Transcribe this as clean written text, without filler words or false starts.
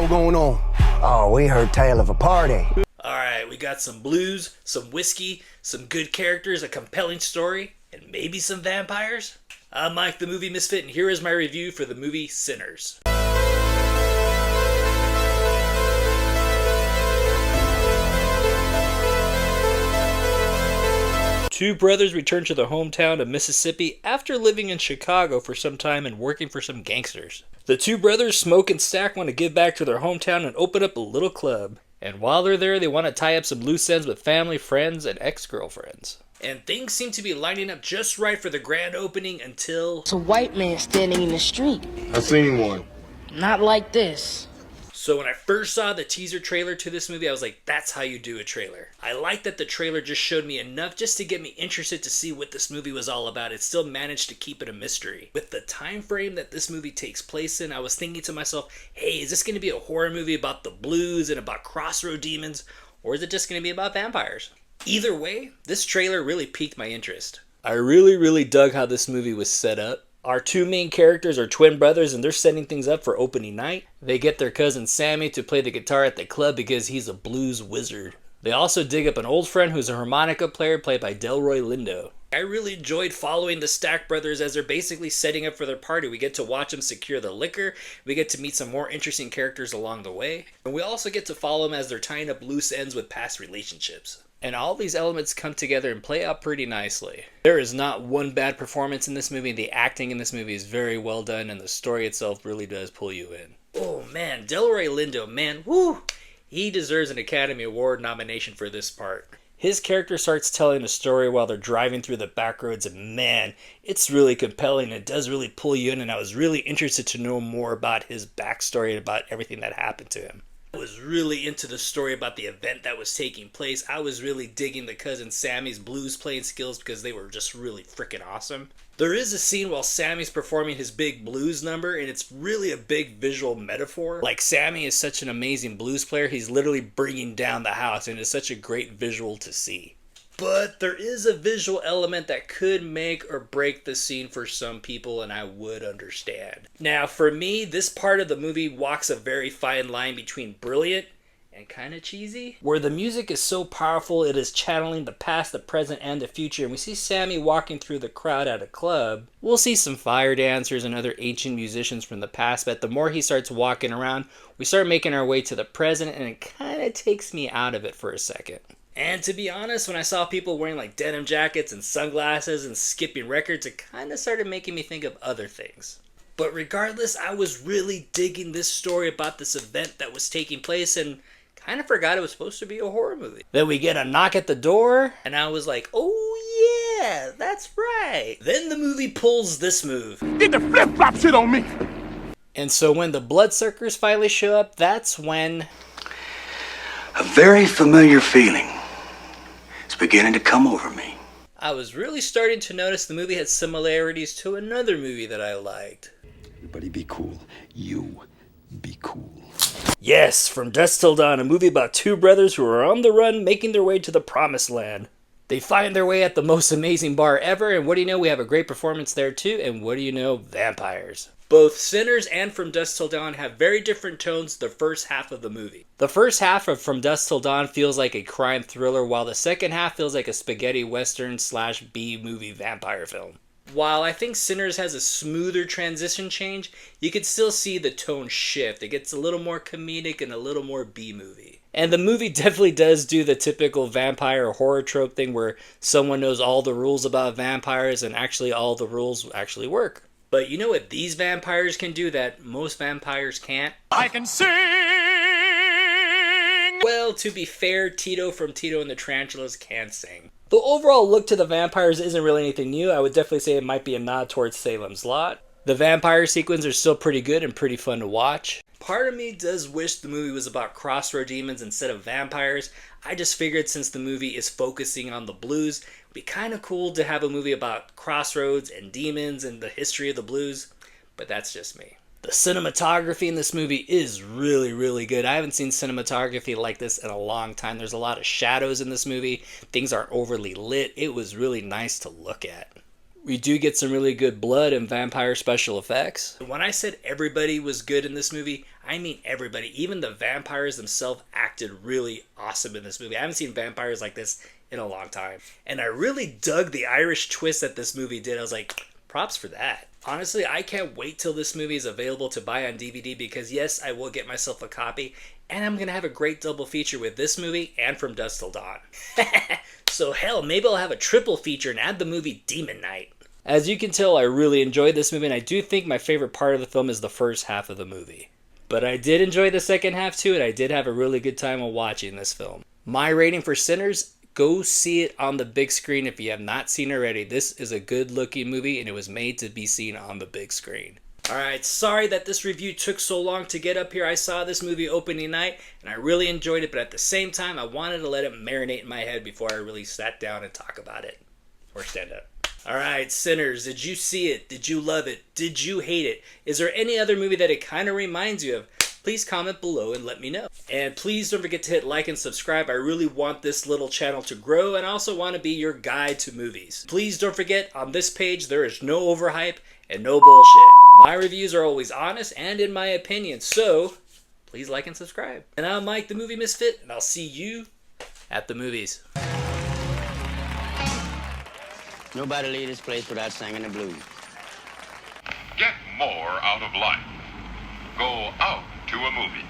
town going on? Oh, we heard tale of a party. Alright, we got some blues, some whiskey, some good characters, a compelling story, and maybe some vampires? I'm Mike the Movie Misfit, and here is my review for the movie Sinners. Two brothers return to their hometown of Mississippi after living in Chicago for some time and working for some gangsters. The two brothers, Smoke and Stack, want to give back to their hometown and open up a little club. And while they're there, they want to tie up some loose ends with family, friends, and ex-girlfriends. And things seem to be lining up just right for the grand opening until... It's a white man standing in the street. I seen one. Not like this. So when I first saw the teaser trailer to this movie, I was like, that's how you do a trailer. I like that the trailer just showed me enough just to get me interested to see what this movie was all about. It still managed to keep it a mystery. With the time frame that this movie takes place in, I was thinking to myself, hey, is this going to be a horror movie about the blues and about crossroad demons? Or is it just going to be about vampires? Either way, this trailer really piqued my interest. I really dug how this movie was set up. Our two main characters are twin brothers and they're setting things up for opening night. They get their cousin Sammy to play the guitar at the club because he's a blues wizard. They also dig up an old friend who's a harmonica player played by Delroy Lindo. I really enjoyed following the Stack brothers as they're basically setting up for their party. We get to watch them secure the liquor, we get to meet some more interesting characters along the way, and we also get to follow them as they're tying up loose ends with past relationships. And all these elements come together and play out pretty nicely. There is not one bad performance in this movie. The acting in this movie is very well done, and the story itself really does pull you in. Oh man, Delroy Lindo, man, whoo! He deserves an Academy Award nomination for this part. His character starts telling a story while they're driving through the back roads, and man, it's really compelling. It does really pull you in, and I was really interested to know more about his backstory and about everything that happened to him. I was really into the story about the event that was taking place. I was really digging the cousin Sammy's blues playing skills because they were just really freaking awesome. There is a scene while Sammy's performing his big blues number, and it's really a big visual metaphor. Like, Sammy is such an amazing blues player, he's literally bringing down the house, and it's such a great visual to see. But there is a visual element that could make or break the scene for some people, and I would understand. Now, for me, this part of the movie walks a very fine line between brilliant and kind of cheesy, where the music is so powerful it is channeling the past, the present, and the future. And we see Sammy walking through the crowd at a club. We'll see some fire dancers and other ancient musicians from the past, but the more he starts walking around, we start making our way to the present, and it kind of takes me out of it for a second. And to be honest, when I saw people wearing like denim jackets and sunglasses and skipping records, it kind of started making me think of other things. But regardless, I was really digging this story about this event that was taking place and kind of forgot it was supposed to be a horror movie. Then we get a knock at the door, and I was like, oh yeah, that's right. Then the movie pulls this move. Get the flip-flop shit on me! And so when the bloodsuckers finally show up, that's when... a very familiar feeling is beginning to come over me. I was really starting to notice the movie had similarities to another movie that I liked. Everybody be cool. You be cool. Yes, From Dusk Till Dawn, a movie about two brothers who are on the run making their way to the promised land. They find their way at the most amazing bar ever, and what do you know, we have a great performance there too, and what do you know, vampires. Both Sinners and From Dusk Till Dawn have very different tones the first half of the movie. The first half of From Dusk Till Dawn feels like a crime thriller, while the second half feels like a spaghetti western / B-movie vampire film. While I think Sinners has a smoother transition change, you can still see the tone shift. It gets a little more comedic and a little more B-movie. And the movie definitely does do the typical vampire horror trope thing where someone knows all the rules about vampires and actually all the rules actually work. But you know what these vampires can do that most vampires can't? I can sing! Well, to be fair, Tito from Tito and the Tarantulas can sing. The overall look to the vampires isn't really anything new. I would definitely say it might be a nod towards Salem's Lot. The vampire sequences are still pretty good and pretty fun to watch. Part of me does wish the movie was about crossroad demons instead of vampires. I just figured since the movie is focusing on the blues, it would be kind of cool to have a movie about crossroads and demons and the history of the blues. But that's just me. The cinematography in this movie is really good. I haven't seen cinematography like this in a long time. There's a lot of shadows in this movie. Things aren't overly lit. It was really nice to look at. We do get some really good blood and vampire special effects. When I said everybody was good in this movie, I mean everybody, even the vampires themselves acted really awesome in this movie. I haven't seen vampires like this in a long time. And I really dug the Irish twist that this movie did. I was like, props for that. Honestly, I can't wait till this movie is available to buy on DVD because yes, I will get myself a copy and I'm going to have a great double feature with this movie and From Dusk Till Dawn. So hell, maybe I'll have a triple feature and add the movie Demon Knight. As you can tell, I really enjoyed this movie and I do think my favorite part of the film is the first half of the movie. But I did enjoy the second half too, and I did have a really good time while watching this film. My rating for Sinners, go see it on the big screen if you have not seen it already. This is a good looking movie and it was made to be seen on the big screen. Alright, sorry that this review took so long to get up here. I saw this movie opening night and I really enjoyed it, but at the same time I wanted to let it marinate in my head before I really sat down and talk about it. Or stand up. Alright, Sinners, did you see it? Did you love it? Did you hate it? Is there any other movie that it kind of reminds you of? Please comment below and let me know. And please don't forget to hit like and subscribe. I really want this little channel to grow and I also want to be your guide to movies. Please don't forget, on this page there is no overhype and no bullshit. My reviews are always honest and in my opinion, so please like and subscribe. And I'm Mike the Movie Misfit and I'll see you at the movies. Nobody leave this place without singing the blues. Get more out of life. Go out to a movie.